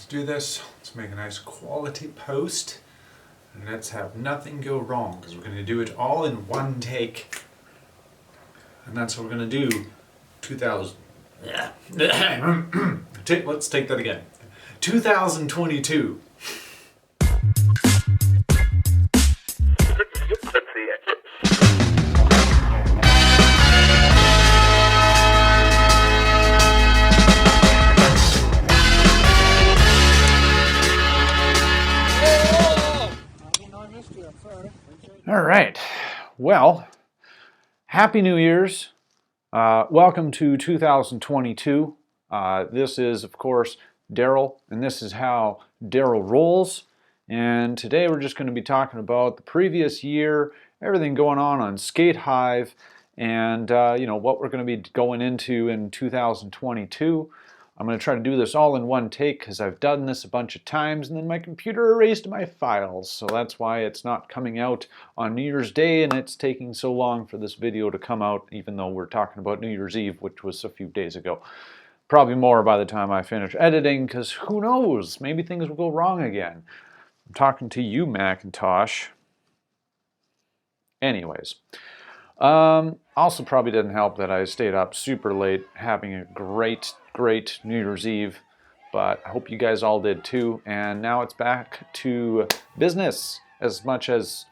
Let's do this. Let's make a nice quality post. And let's have nothing go wrong, because we're going to do it all in one take. And that's what we're going to do. 2000. Let's take that again. 2022. All right. Well, Happy New Year's. Welcome to 2022. This is, of course, Daryl, and this is how Daryl rolls. And today we're just going to be talking about the previous year, everything going on Skate Hive, and what we're going to be going into in 2022. I'm going to try to do this all in one take because I've done this a bunch of times and then my computer erased my files. So that's why it's not coming out on New Year's Day and it's taking so long for this video to come out, even though we're talking about New Year's Eve, which was a few days ago. Probably more by the time I finish editing, because who knows, maybe things will go wrong again. I'm talking to you, Macintosh. Anyways. Also probably didn't help that I stayed up super late having a great New Year's Eve, but I hope you guys all did too. And now it's back to business, as much as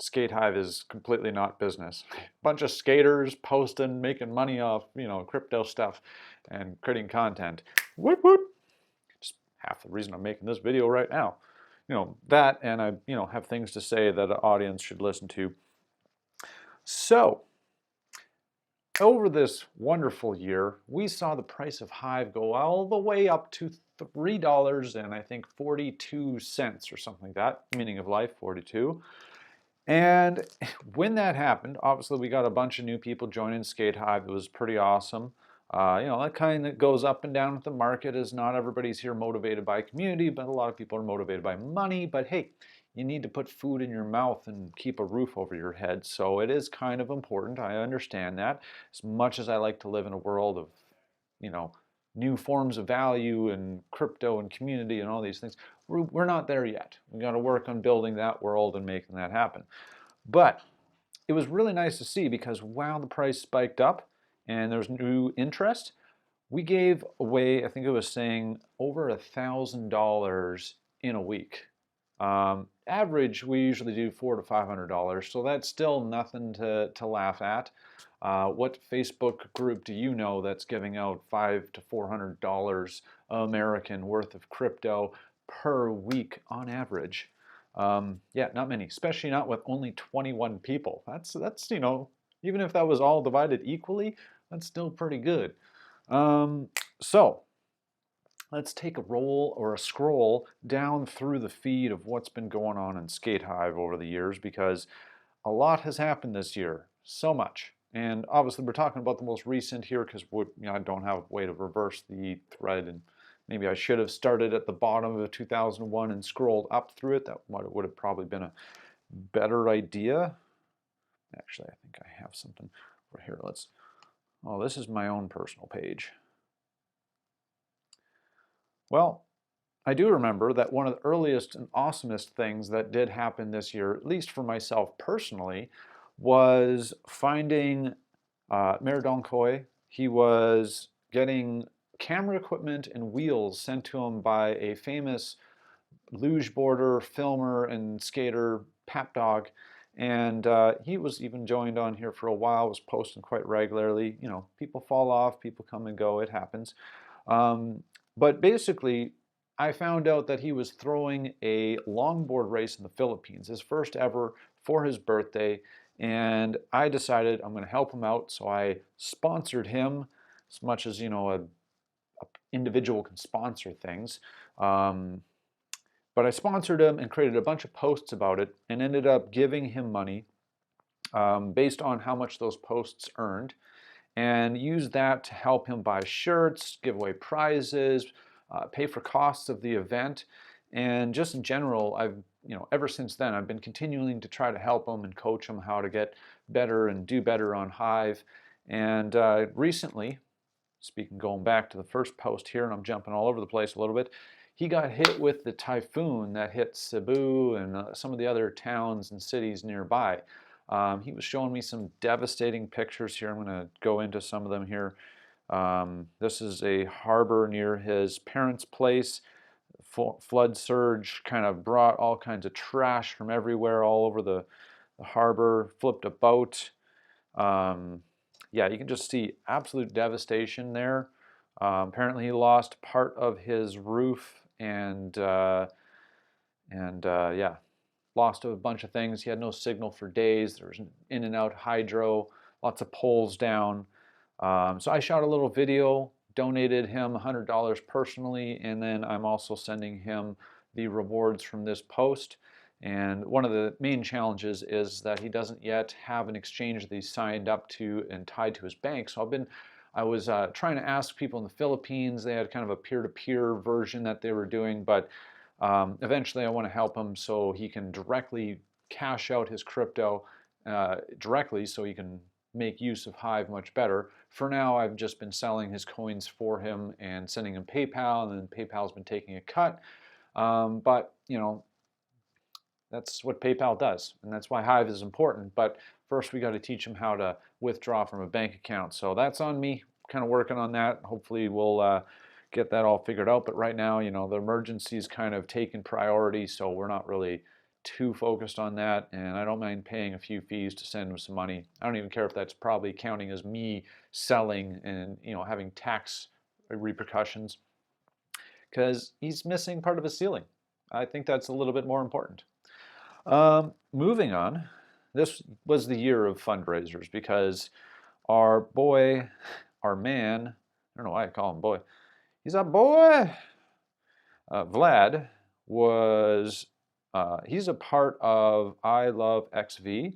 Skate Hive is completely not business. Bunch of skaters posting, making money off, crypto stuff and creating content. Whoop whoop. Just half the reason I'm making this video right now. That, and I, have things to say that an audience should listen to. So, over this wonderful year, we saw the price of Hive go all the way up to $3 and I think 42 cents or something like that, meaning of life, 42. And when that happened, obviously we got a bunch of new people joining Skate Hive. It was pretty awesome. That kind of goes up and down with the market, as not everybody's here motivated by community, but a lot of people are motivated by money. But hey, you need to put food in your mouth and keep a roof over your head. So it is kind of important. I understand that. As much as I like to live in a world of, new forms of value and crypto and community and all these things, we're not there yet. We got to work on building that world and making that happen. But it was really nice to see, because while the price spiked up and there's new interest, we gave away, I think it was saying, over $1,000 in a week. Average, we usually do $400 to $500, so that's still nothing to laugh at. What Facebook group do you know that's giving out $500 to $400 American worth of crypto per week on average? Yeah, not many, especially not with only 21 people. That's even if that was all divided equally, that's still pretty good. So let's take a roll or a scroll down through the feed of what's been going on in Skate Hive over the years, because a lot has happened this year, so much. And obviously we're talking about the most recent here because I don't have a way to reverse the thread, and maybe I should have started at the bottom of 2001 and scrolled up through it. That would have probably been a better idea. Actually, I think I have something over here. This is my own personal page. Well, I do remember that one of the earliest and awesomest things that did happen this year, at least for myself personally, was finding Merdonkoi. He was getting camera equipment and wheels sent to him by a famous luge boarder, filmer, and skater, Pap Dog. And he was even joined on here for a while, was posting quite regularly. People fall off, people come and go, it happens. But basically, I found out that he was throwing a longboard race in the Philippines, his first ever, for his birthday. And I decided I'm going to help him out, so I sponsored him, as much as an individual can sponsor things. But I sponsored him and created a bunch of posts about it and ended up giving him money based on how much those posts earned, and used that to help him buy shirts, give away prizes, pay for costs of the event. And just in general, I've ever since then, I've been continuing to try to help him and coach him how to get better and do better on Hive. And recently, going back to the first post here, and I'm jumping all over the place a little bit, he got hit with the typhoon that hit Cebu and some of the other towns and cities nearby. He was showing me some devastating pictures here. I'm going to go into some of them here. This is a harbor near his parents' place. Flood surge kind of brought all kinds of trash from everywhere, all over the harbor, flipped a boat. Yeah, you can just see absolute devastation there. Apparently, he lost part of his roof and yeah, lost a bunch of things. He had no signal for days. There was an in and out hydro, lots of poles down. So I shot a little video, donated him $100 personally, and then I'm also sending him the rewards from this post. And one of the main challenges is that he doesn't yet have an exchange that he's signed up to and tied to his bank. So I was trying to ask people in the Philippines. They had kind of a peer-to-peer version that they were doing, but eventually I want to help him so he can directly cash out his crypto directly, so he can make use of Hive much better. For now, I've just been selling his coins for him and sending him PayPal, and then PayPal's been taking a cut. But you know, that's what PayPal does, and that's why Hive is important. But first, we got to teach him how to withdraw from a bank account. So that's on me, kind of working on that. Hopefully, we'll get that all figured out. But right now, you know, the emergency's kind of taken priority, so we're not really too focused on that. And I don't mind paying a few fees to send him some money. I don't even care if that's probably counting as me selling and, you know, having tax repercussions, because he's missing part of his ceiling. I think that's a little bit more important. Moving on, this was the year of fundraisers because our boy, our man, I don't know why I call him boy, he's a boy. Vlad was, he's a part of I Love XV.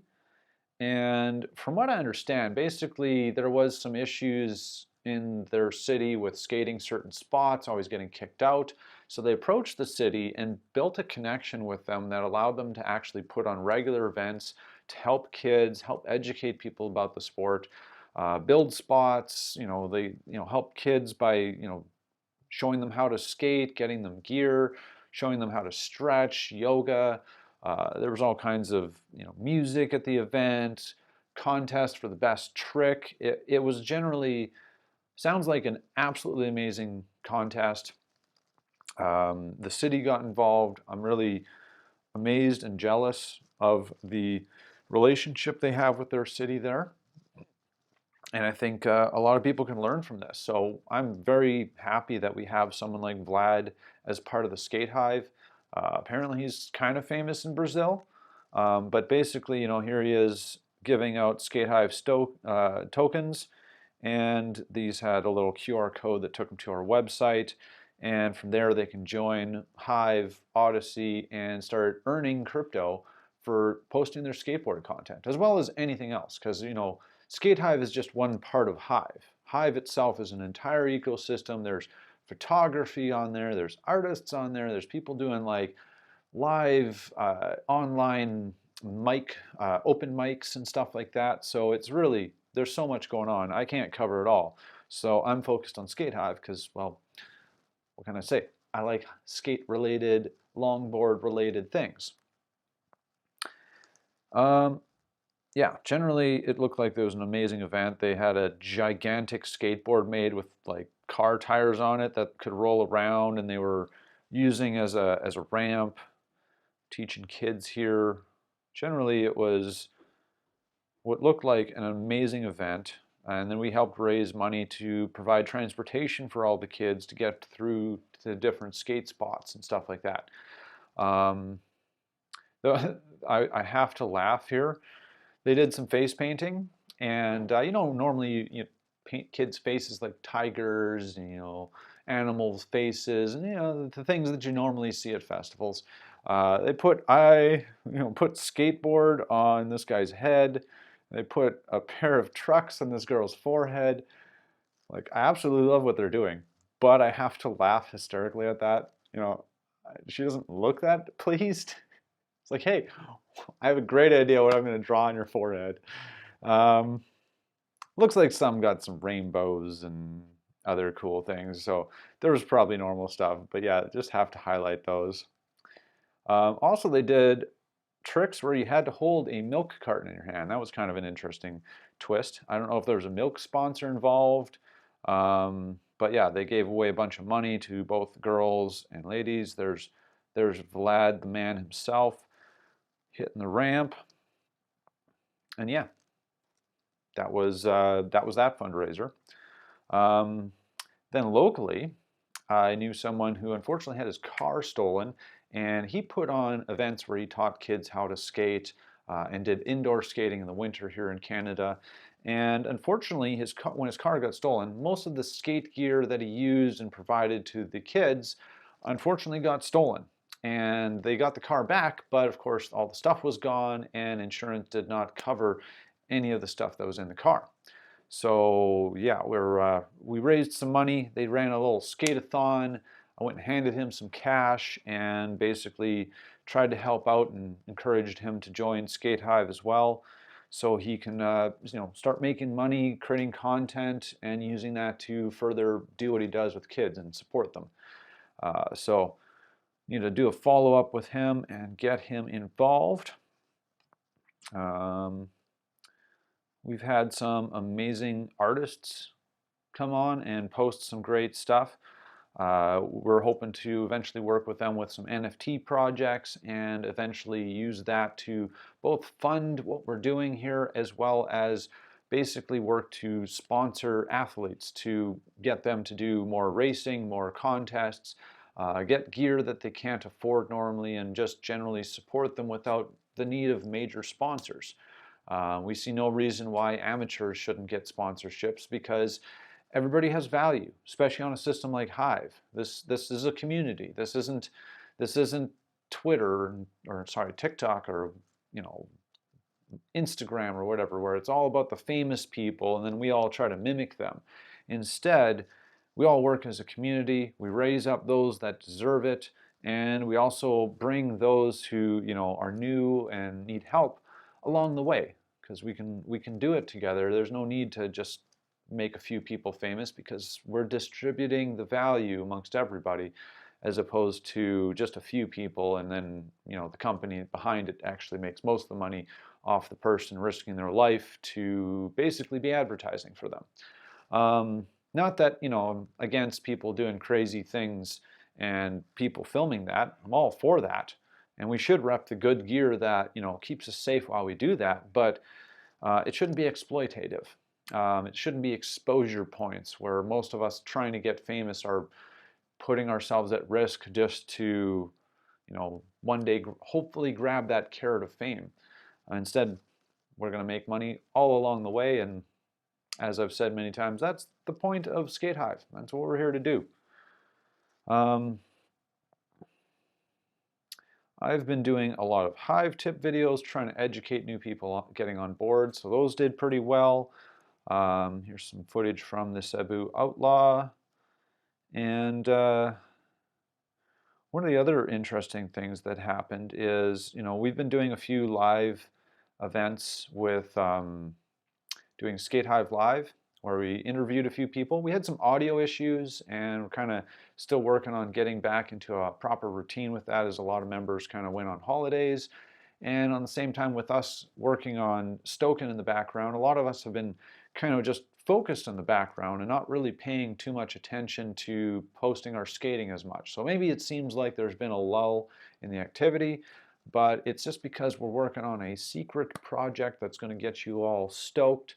And from what I understand, basically there was some issues in their city with skating certain spots, always getting kicked out. So they approached the city and built a connection with them that allowed them to actually put on regular events to help kids, help educate people about the sport, build spots. You know, they help kids by showing them how to skate, getting them gear, showing them how to stretch, yoga. There was all kinds of music at the event, contest for the best trick. It was generally, sounds like an absolutely amazing contest. The city got involved. I'm really amazed and jealous of the relationship they have with their city there. And I think a lot of people can learn from this. So I'm very happy that we have someone like Vlad as part of the Skate Hive. Apparently he's kind of famous in Brazil. But basically, here he is giving out Skate Hive tokens. And these had a little QR code that took them to our website. And from there, they can join Hive, Odyssey, and start earning crypto for posting their skateboard content, as well as anything else. Because, Skate Hive is just one part of Hive. Hive itself is an entire ecosystem. There's photography on there. There's artists on there. There's people doing like live online open mics and stuff like that. So it's really, there's so much going on. I can't cover it all. So I'm focused on Skate Hive because, well, what can I say? I like skate-related, longboard-related things. Yeah, generally it looked like there was an amazing event. They had a gigantic skateboard made with like car tires on it that could roll around, and they were using as a ramp, teaching kids here. Generally, it was what looked like an amazing event. And then we helped raise money to provide transportation for all the kids to get through to different skate spots and stuff like that. I have to laugh here. They did some face painting, and normally you paint kids' faces like tigers, animals' faces, and the things that you normally see at festivals. They put skateboard on this guy's head. They put a pair of trucks on this girl's forehead. Like, I absolutely love what they're doing, but I have to laugh hysterically at that. She doesn't look that pleased. It's like, hey, I have a great idea what I'm going to draw on your forehead. Looks like some got some rainbows and other cool things. So there was probably normal stuff, but yeah, just have to highlight those. Also, they did tricks where you had to hold a milk carton in your hand. That was kind of an interesting twist. I don't know if there was a milk sponsor involved, but yeah, they gave away a bunch of money to both girls and ladies. There's Vlad, the man himself, hitting the ramp, and yeah, that fundraiser. Um, then locally, I knew someone who unfortunately had his car stolen, and he put on events where he taught kids how to skate and did indoor skating in the winter here in Canada. And unfortunately, when his car got stolen, most of the skate gear that he used and provided to the kids unfortunately got stolen. And they got the car back, but of course, all the stuff was gone, and insurance did not cover any of the stuff that was in the car. So yeah, we raised some money. They ran a little skate-a-thon. I went and handed him some cash and basically tried to help out and encouraged him to join Skate Hive as well, so he can start making money, creating content, and using that to further do what he does with kids and support them. So need to do a follow-up with him and get him involved. Um, We've had some amazing artists come on and post some great stuff. We're hoping to eventually work with them with some NFT projects and eventually use that to both fund what we're doing here as well as basically work to sponsor athletes to get them to do more racing, more contests, get gear that they can't afford normally, and just generally support them without the need of major sponsors. We see no reason why amateurs shouldn't get sponsorships because everybody has value, especially on a system like Hive. This is a community. This isn't Twitter or sorry TikTok or Instagram or whatever, where it's all about the famous people and then we all try to mimic them. Instead, we all work as a community. We raise up those that deserve it, and we also bring those who are new and need help along the way, because we can do it together. There's no need to just make a few people famous because we're distributing the value amongst everybody as opposed to just a few people, and then the company behind it actually makes most of the money off the person risking their life to basically be advertising for them. Not that I'm against people doing crazy things and people filming that. I'm all for that, and we should rep the good gear that keeps us safe while we do that. But it shouldn't be exploitative. It shouldn't be exposure points where most of us trying to get famous are putting ourselves at risk just to, one day hopefully grab that carrot of fame. Instead, we're going to make money all along the way, and as I've said many times, that's the point of Skate Hive. That's what we're here to do. I've been doing a lot of Hive tip videos, trying to educate new people getting on board, so those did pretty well. Here's some footage from the Cebu Outlaw. And one of the other interesting things that happened is, we've been doing a few live events with doing Skate Hive Live, where we interviewed a few people. We had some audio issues, and we're kind of still working on getting back into a proper routine with that, as a lot of members kind of went on holidays. And on the same time, with us working on Stoken in the background, a lot of us have been kind of just focused in the background and not really paying too much attention to posting our skating as much. So maybe it seems like there's been a lull in the activity, but it's just because we're working on a secret project that's going to get you all stoked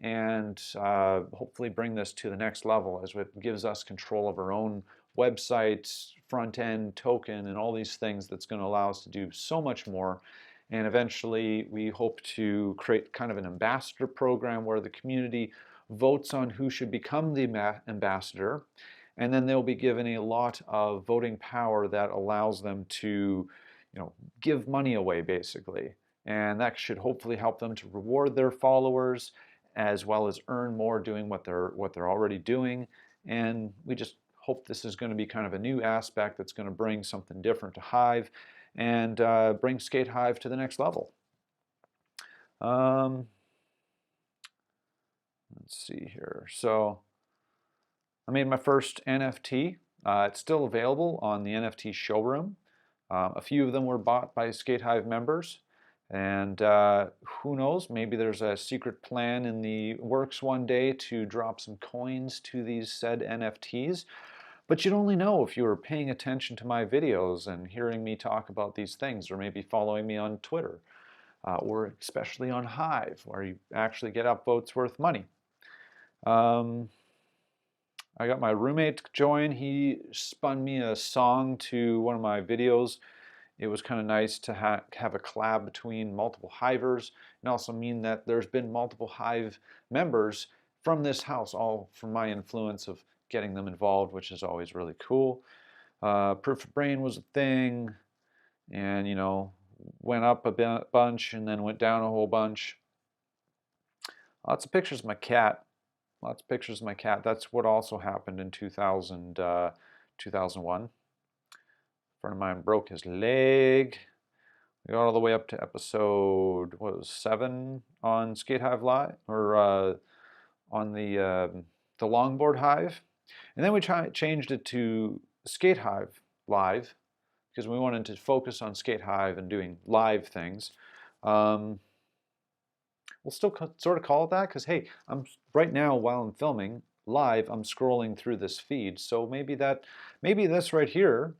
and hopefully bring this to the next level, as it gives us control of our own website, front end, token, and all these things that's going to allow us to do so much more. And eventually we hope to create kind of an ambassador program where the community votes on who should become the ambassador, and then they'll be given a lot of voting power that allows them to give money away basically, and that should hopefully help them to reward their followers as well as earn more doing what they're already doing. And we just hope this is going to be kind of a new aspect that's going to bring something different to Hive and bring Skate Hive to the next level. Let's see here. So I made my first NFT. It's still available on the NFT showroom. A few of them were bought by Skate Hive members. And who knows, maybe there's a secret plan in the works one day to drop some coins to these said NFTs. But you'd only know if you were paying attention to my videos and hearing me talk about these things, or maybe following me on Twitter, or especially on Hive, where you actually get upvotes worth money. I got my roommate to join. He spun me a song to one of my videos. It was kind of nice to have a collab between multiple Hivers, and also mean that there's been multiple Hive members from this house, all from my influence of getting them involved, which is always really cool. Proof of Brain was a thing, and went up a bunch and then went down a whole bunch. Lots of pictures of my cat. Lots of pictures of my cat. That's what also happened in 2001. A friend of mine broke his leg. We got all the way up to episode, what was 7 on Skate Hive Live, or on the Longboard Hive. And then we changed it to Skate Hive Live, because we wanted to focus on Skate Hive and doing live things. We'll still sort of call it that, because hey, I'm right now while I'm filming live, I'm scrolling through this feed. So maybe this right here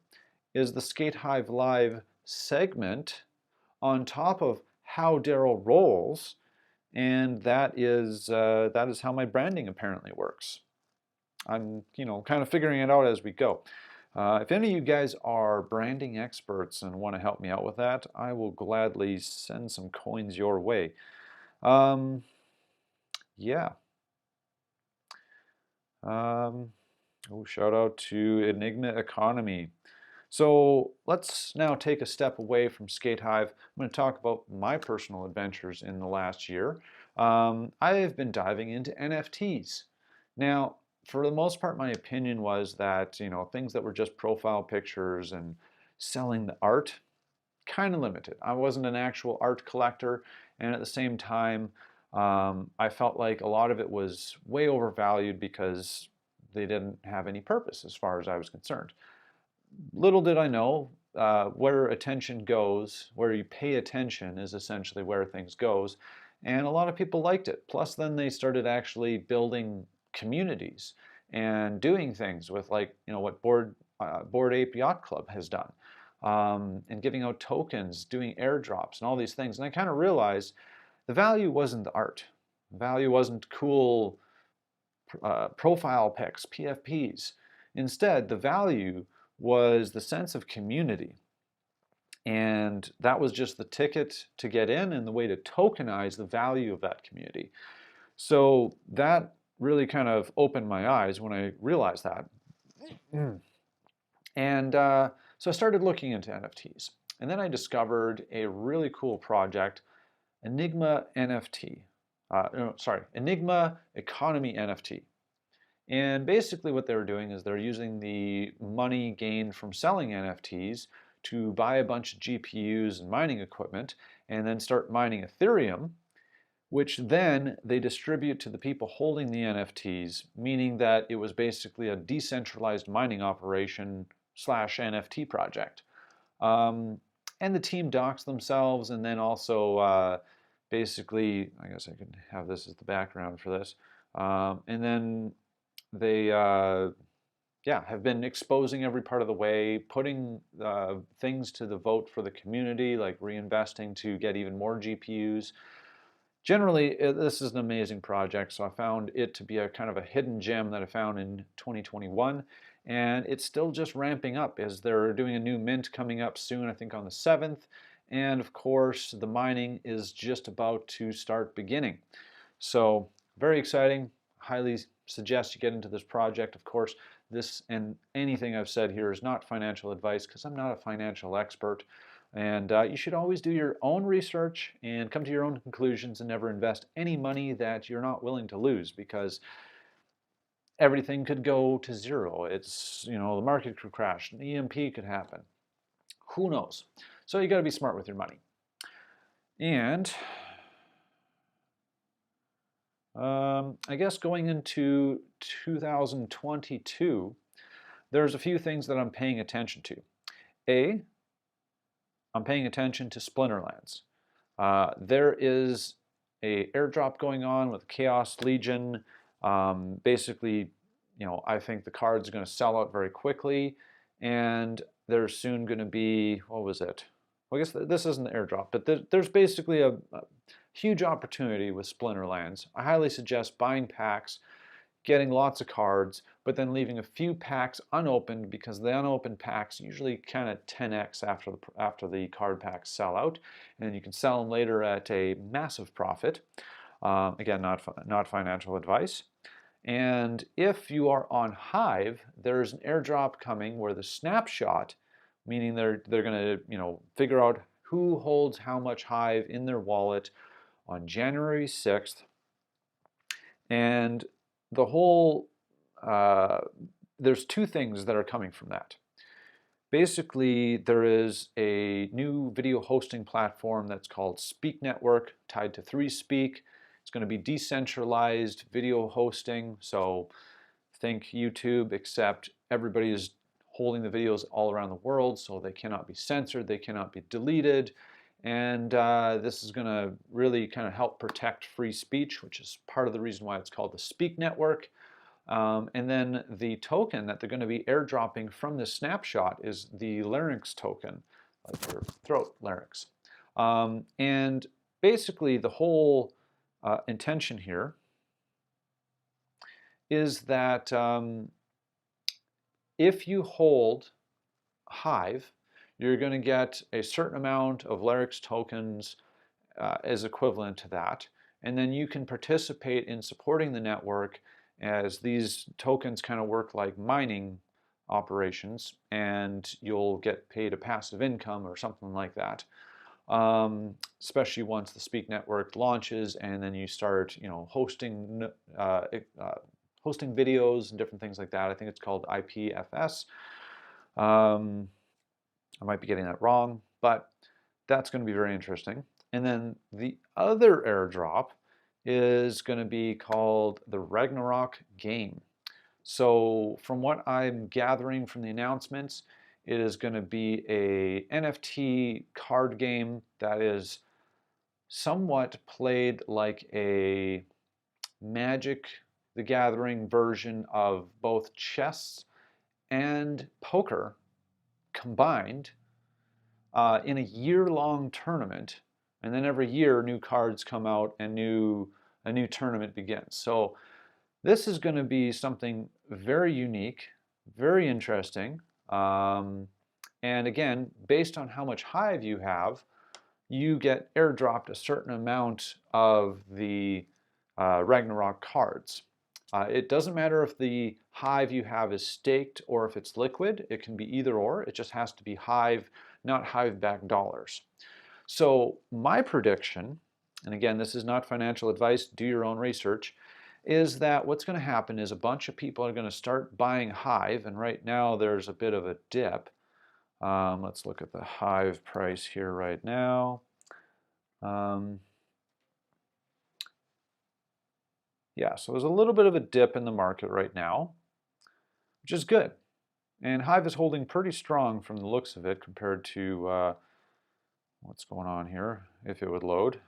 is the Skate Hive Live segment on top of how Daryl rolls, and that is how my branding apparently works. I'm kind of figuring it out as we go. If any of you guys are branding experts and want to help me out with that, I will gladly send some coins your way. Yeah. Shout out to Enigma Economy. So let's now take a step away from Skate Hive. I'm going to talk about my personal adventures in the last year. I've been diving into NFTs. Now, for the most part, my opinion was that things that were just profile pictures and selling the art, kind of limited. I wasn't an actual art collector, and at the same time, I felt like a lot of it was way overvalued because they didn't have any purpose as far as I was concerned. Little did I know, where attention goes, where you pay attention is essentially where things goes, and a lot of people liked it. Plus then they started actually building communities and doing things with, like, what Bored Ape Yacht Club has done, and giving out tokens, doing airdrops and all these things. And I kind of realized the value wasn't the art. The value wasn't cool profile pics, PFPs. Instead, the value was the sense of community. And that was just the ticket to get in and the way to tokenize the value of that community. So that really kind of opened my eyes when I realized that. And so I started looking into NFTs. And then I discovered a really cool project, Enigma NFT. Enigma Economy NFT. And basically what they were doing is they're using the money gained from selling NFTs to buy a bunch of GPUs and mining equipment and then start mining Ethereum, which then they distribute to the people holding the NFTs, meaning that it was basically a decentralized mining operation / NFT project. And the team docs themselves, and then also basically, I guess I could have this as the background for this, and then they have been exposing every part of the way, putting things to the vote for the community, like reinvesting to get even more GPUs. Generally, this is an amazing project, so I found it to be a kind of a hidden gem that I found in 2021, and it's still just ramping up as they're doing a new mint coming up soon, I think on the 7th, and of course the mining is just about to start beginning. So very exciting. Highly suggest you get into this project. Of course, this and anything I've said here is not financial advice because I'm not a financial expert. And you should always do your own research and come to your own conclusions and never invest any money that you're not willing to lose, because everything could go to zero. It's, the market could crash, an EMP could happen. Who knows? So you got to be smart with your money. And I guess going into 2022, there's a few things that I'm paying attention to. A, I'm paying attention to Splinterlands. There is a airdrop going on with Chaos Legion. Basically, I think the card's going to sell out very quickly, and there's soon going to be, what was it? Well, I guess this isn't the airdrop, but there's basically a huge opportunity with Splinterlands. I highly suggest buying packs, getting lots of cards, but then leaving a few packs unopened, because the unopened packs usually kind of 10x after the card packs sell out, and you can sell them later at a massive profit. Again, not financial advice. And if you are on Hive, there's an airdrop coming where the snapshot, meaning they're going to figure out who holds how much Hive in their wallet on January 6th. And the whole, there's two things that are coming from that. Basically, there is a new video hosting platform that's called Speak Network, tied to 3Speak. It's going to be decentralized video hosting, so think YouTube, except everybody is holding the videos all around the world, so they cannot be censored, they cannot be deleted. And this is going to really kind of help protect free speech, which is part of the reason why it's called the Speak Network. And then the token that they're going to be airdropping from this snapshot is the larynx token, like your throat larynx. And basically the whole intention here is that if you hold Hive, you're going to get a certain amount of larynx tokens as equivalent to that, and then you can participate in supporting the network, as these tokens kind of work like mining operations, and you'll get paid a passive income or something like that. Especially once the Speak Network launches, and then you start, hosting videos and different things like that. I think it's called IPFS. I might be getting that wrong, but that's going to be very interesting. And then the other airdrop is going to be called the Ragnarok game. So from what I'm gathering from the announcements, it is going to be a NFT card game that is somewhat played like a Magic the Gathering version of both chess and poker combined in a year-long tournament, and then every year new cards come out and a new tournament begins. So this is going to be something very unique, very interesting, and again, based on how much Hive you have, you get airdropped a certain amount of the Ragnarok cards. It doesn't matter if the Hive you have is staked or if it's liquid. It can be either or. It just has to be Hive, not Hive-backed dollars. So my prediction, and again, this is not financial advice, do your own research, is that what's going to happen is a bunch of people are going to start buying Hive, and right now there's a bit of a dip. Let's look at the Hive price here right now. Yeah, so there's a little bit of a dip in the market right now, which is good. And Hive is holding pretty strong from the looks of it compared to what's going on here, if it would load.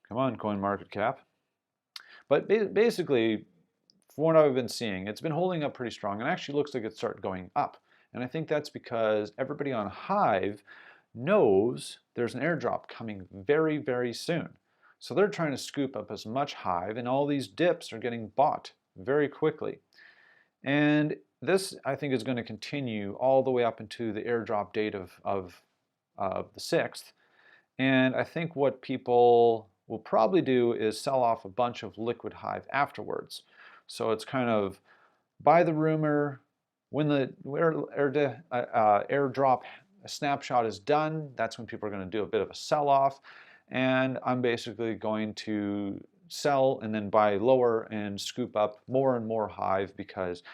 Come on, CoinMarketCap. But basically, from what I've been seeing, it's been holding up pretty strong, and actually looks like it's starting going up. And I think that's because everybody on Hive knows there's an airdrop coming very, very soon. So they're trying to scoop up as much Hive, and all these dips are getting bought very quickly. And this, I think, is going to continue all the way up into the airdrop date of the 6th. And I think what people will probably do is sell off a bunch of liquid Hive afterwards. So it's kind of buy the rumor, when the airdrop snapshot is done, that's when people are going to do a bit of a sell-off. And I'm basically going to sell and then buy lower and scoop up more and more Hive, because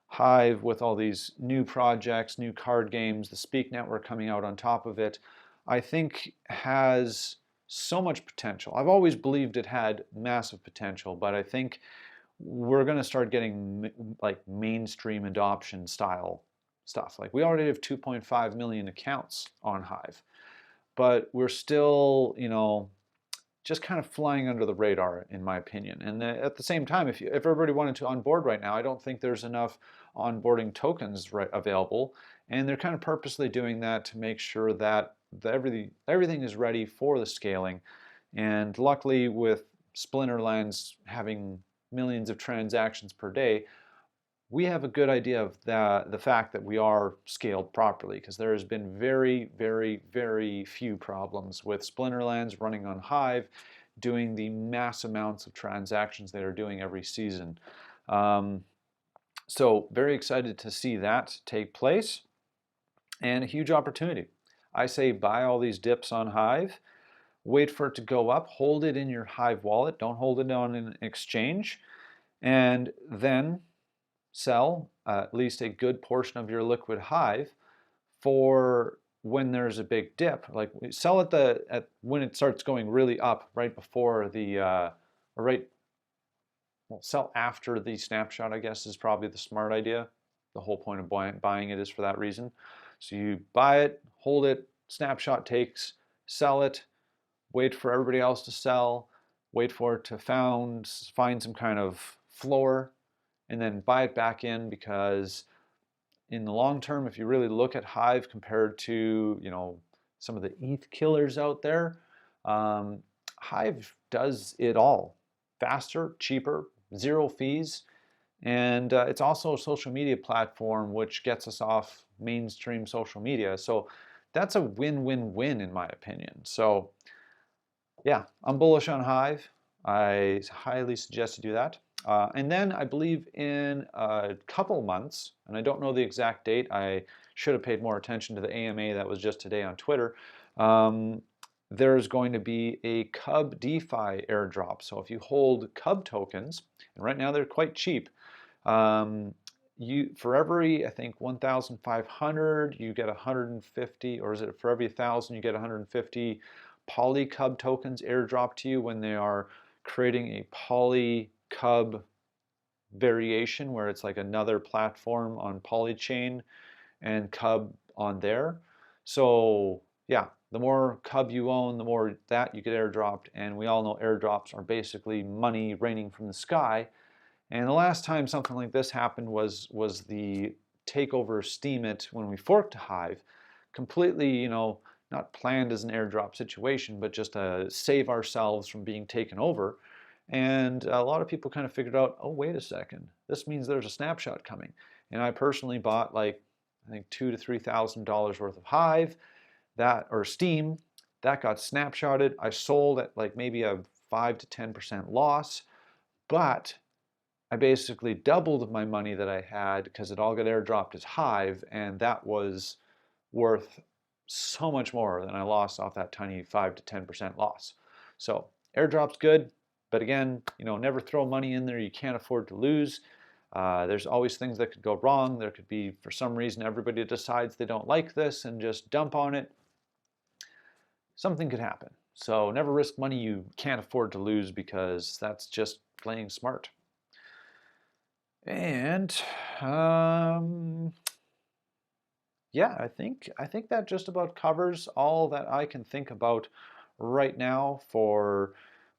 Hive, with all these new projects, new card games, the Speak Network coming out on top of it, I think has so much potential. I've always believed it had massive potential, but I think we're going to start getting like mainstream adoption style stuff. Like we already have 2.5 million accounts on Hive, but we're still, just kind of flying under the radar, in my opinion. And at the same time, if everybody wanted to onboard right now, I don't think there's enough onboarding tokens available. And they're kind of purposely doing that to make sure that everything is ready for the scaling. And luckily, with Splinterlands having millions of transactions per day, we have a good idea of the fact that we are scaled properly, because there has been very, very, very few problems with Splinterlands running on Hive doing the mass amounts of transactions they are doing every season. So very excited to see that take place, and a huge opportunity. I say buy all these dips on Hive, wait for it to go up, hold it in your Hive wallet, don't hold it on an exchange, and then sell at least a good portion of your liquid Hive for when there's a big dip. Like sell at when it starts going really up, right before the sell after the snapshot, I guess, is probably the smart idea. The whole point of buying it is for that reason. So you buy it, hold it, snapshot takes, sell it, wait for everybody else to sell, wait for it to find some kind of floor, and then buy it back in, because in the long term, if you really look at Hive compared to some of the ETH killers out there, Hive does it all. Faster, cheaper, zero fees, and it's also a social media platform which gets us off mainstream social media. So that's a win-win-win in my opinion. So yeah, I'm bullish on Hive. I highly suggest you do that. And then I believe in a couple months, and I don't know the exact date, I should have paid more attention to the AMA that was just today on Twitter, there's going to be a Cub DeFi airdrop. So if you hold Cub tokens, and right now they're quite cheap, for every, I think, 1,500, you get 150, or is it for every 1,000, you get 150 Poly Cub tokens airdropped to you when they are creating a Poly Cub variation, where it's like another platform on Polychain and Cub on there. So yeah, the more Cub you own, the more that you get airdropped, and we all know airdrops are basically money raining from the sky. And the last time something like this happened was the takeover of Steemit when we forked to Hive. Completely, not planned as an airdrop situation, but just to save ourselves from being taken over. And a lot of people kind of figured out, oh, wait a second, this means there's a snapshot coming. And I personally bought like, I think $2,000 to $3,000 worth of Hive, or Steem, that got snapshotted. I sold at like maybe a 5 to 10% loss, but I basically doubled my money that I had because it all got airdropped as Hive, and that was worth so much more than I lost off that tiny 5 to 10% loss. So airdrop's good, but again, never throw money in there you can't afford to lose. There's always things that could go wrong. There could be, for some reason, everybody decides they don't like this and just dump on it. Something could happen. So never risk money you can't afford to lose, because that's just playing smart. And yeah, I think that just about covers all that I can think about right now for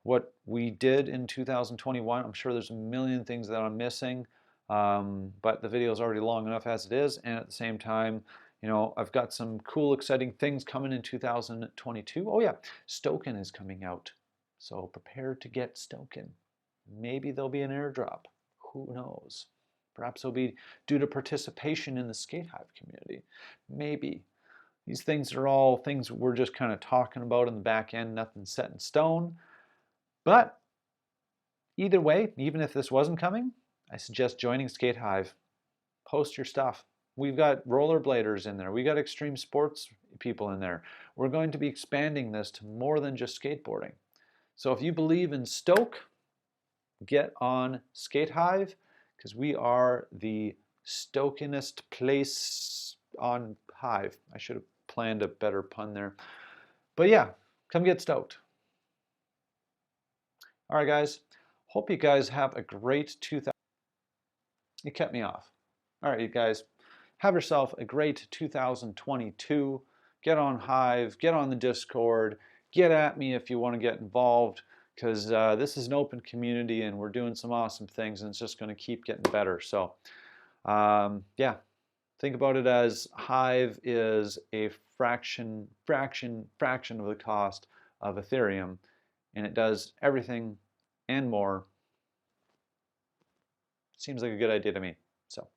what we did in 2021. I'm sure there's a million things that I'm missing, but the video is already long enough as it is, and at the same time, I've got some cool, exciting things coming in 2022. Oh yeah, Stoken is coming out, so prepare to get Stoken. Maybe there'll be an airdrop. Who knows? Perhaps it'll be due to participation in the Skate Hive community. Maybe. These things are all things we're just kind of talking about in the back end, nothing set in stone. But either way, even if this wasn't coming, I suggest joining Skate Hive. Post your stuff. We've got rollerbladers in there. We've got extreme sports people in there. We're going to be expanding this to more than just skateboarding. So if you believe in Stoke, get on Skate Hive, because we are the stokenest place on Hive. I should have planned a better pun there. But yeah, come get stoked. All right, guys. Hope you guys have a great 2000. You kept me off. All right, you guys. Have yourself a great 2022. Get on Hive, get on the Discord, get at me if you want to get involved, because this is an open community and we're doing some awesome things and it's just going to keep getting better. So yeah, think about it as Hive is a fraction of the cost of Ethereum, and it does everything and more. Seems like a good idea to me. So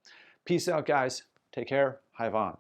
peace out, guys. Take care. Hive on.